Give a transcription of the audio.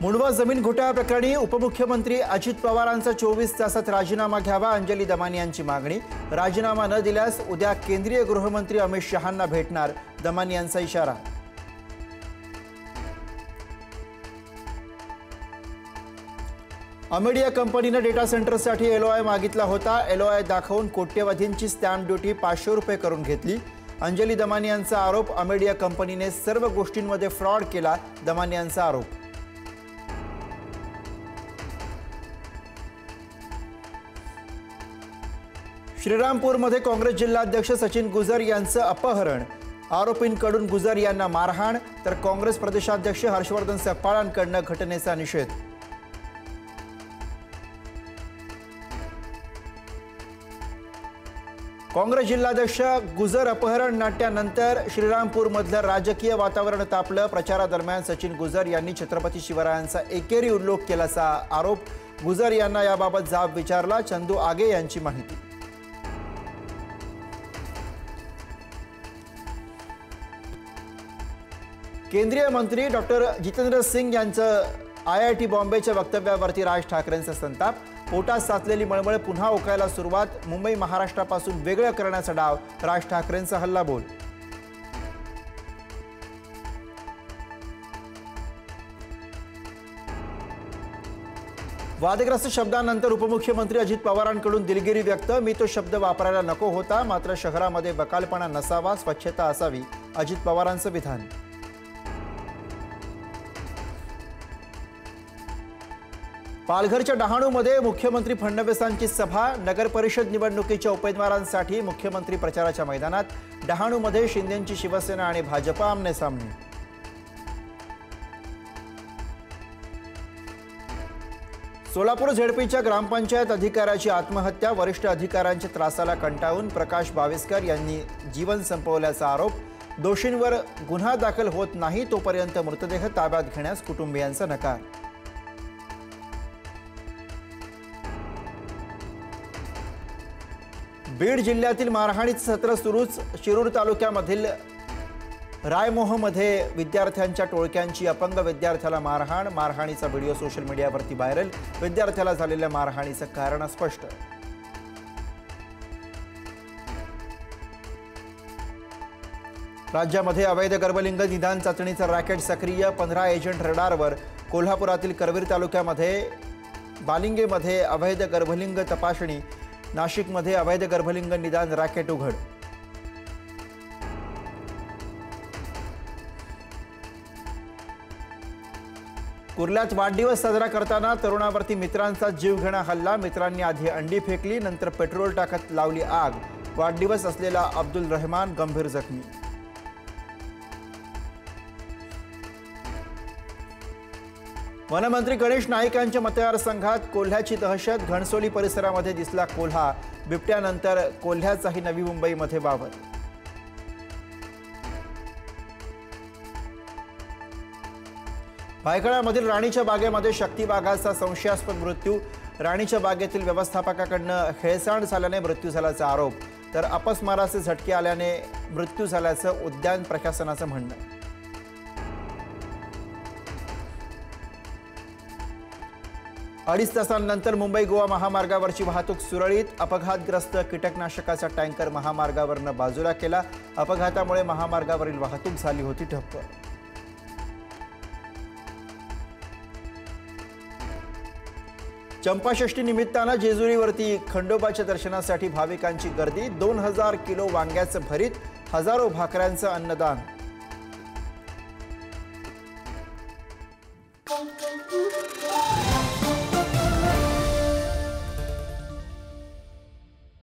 मुंडवा जमीन घोटाळ्याप्रकरणी उपमुख्यमंत्री अजित पवारांचा 24 तासात राजीनामा घ्यावा अंजली दमानी यांची मागणी। राजीनामा न दिल्यास उद्या केंद्रीय गृहमंत्री अमित शहांना भेटणार, दमानी यांचा इशारा। अमेडिया कंपनीने डेटा सेंटरसाठी एलओआय मागितला होता। एलओआय दाखवून कोट्यवधींची स्टॅम्प ड्युटी 500 रुपये करून घेतली। अंजली दमानी यांचा आरोप, अमेडिया कंपनीने सर्व गोष्टींमध्ये फ्रॉड केला, दमानी यांचा आरोप। श्रीरामपूरमध्ये काँग्रेस जिल्हाध्यक्ष सचिन गुजर यांचं अपहरण, आरोपींकडून गुजर यांना मारहाण, तर काँग्रेस प्रदेशाध्यक्ष हर्षवर्धन सकपाळांकडून घटनेचा निषेध। काँग्रेस जिल्हाध्यक्ष गुजर अपहरण नाट्यानंतर श्रीरामपूरमधलं राजकीय वातावरण तापलं। प्रचारादरम्यान सचिन गुजर यांनी छत्रपती शिवरायांचा एकेरी उल्लेख केल्याचा आरोप। गुजर यांना याबाबत जाब विचारला, चंदू आगे यांची माहिती। केंद्रीय मंत्री डॉक्टर जितेंद्र सिंग यांचं IIT बॉम्बेच्या वक्तव्यावरती राज ठाकरेंचा संताप। पोटात साचलेली मळमळ पुन्हा ओकायला सुरुवात, मुंबई महाराष्ट्रापासून वेगळं करण्याचा डाव, राज ठाकरेंचा हल्लाबोल। वादग्रस्त शब्दांनंतर उपमुख्यमंत्री अजित पवारांकडून दिलगिरी व्यक्त। मी तो शब्द वापरायला नको होता, मात्र शहरामध्ये बकालपणा नसावा, स्वच्छता असावी, अजित पवारांचं विधान। पालघरच्या डहाणूमध्ये मुख्यमंत्री फडणवीसांची सभा। नगर परिषद निवडणुकीच्या उमेदवारांसाठी मुख्यमंत्री प्रचाराच्या मैदानात। डहाणूमध्ये शिंदेंची शिवसेना आणि भाजप आमने सामने। सोलापूर झेडपीच्या ग्रामपंचायत अधिकाऱ्याची आत्महत्या। वरिष्ठ अधिकाऱ्यांच्या त्रासाला कंटाळून प्रकाश बाविस्कर यांनी जीवन संपवल्याचा आरोप। दोषींवर गुन्हा दाखल होत नाही तोपर्यंत मृतदेह ताब्यात घेण्यास कुटुंबियांचा नकार। बीड जिल्ह्यातील मारहाणीचं सत्र सुरूच। शिरूर तालुक्यामधील रायमोहमध्ये विद्यार्थ्यांच्या टोळक्यांची अपंग विद्यार्थ्याला मारहाण। मारहाणीचा व्हिडिओ सोशल मीडियावरती व्हायरल। विद्यार्थ्याला झालेल्या मारहाणीचं कारण स्पष्ट। राज्यामध्ये अवैध गर्भलिंग निदान चाचणीचं रॅकेट सक्रिय। 15 एजंट रडारवर। कोल्हापुरातील करवीर तालुक्यामध्ये बालिंगेमध्ये अवैध गर्भलिंग तपासणी। नाशिकमध्ये अवैध गर्भलिंग निदान रॅकेट उघड। कुर्ल्यात वाढदिवस साजरा करताना तरुणावरती मित्रांचा जीवघेणा हल्ला। मित्रांनी आधी अंडी फेकली, नंतर पेट्रोल टाकत लावली आग। वाढदिवस असलेला अब्दुल रहमान गंभीर जखमी। वनमंत्री गणेश नाईक यांच्या मतदारसंघात कोल्ह्याची दहशत। घणसोली परिसरामध्ये दिसला कोल्हा। बिबट्यानंतर कोल्ह्याचाही नवी मुंबईमध्ये वावर। भायखळ्यामधील राणीच्या बागेमध्ये शक्ती वाघाचा संशयास्पद मृत्यू। राणीच्या बागेतील व्यवस्थापकाकडून हेळसांड झाल्याने मृत्यू झाल्याचा आरोप, तर अपस्माराचे झटके आल्याने मृत्यू झाल्याचं उद्यान प्रशासनाचं म्हणणं। 2.5 तासांनंतर मुंबई गोवा महामार्गावरची वाहतूक सुरळीत। अपघातग्रस्त कीटकनाशकाचा टँकर महामार्गावरनं बाजूला केला। अपघातामुळे महामार्गावरील वाहतूक झाली होती ठप्प। चंपाषष्ठी निमित्तानं जेजुरीवरती खंडोबाच्या दर्शनासाठी भाविकांची गर्दी। 2000 किलो वांग्याचं भरीत, हजारो भाकऱ्यांचं अन्नदान।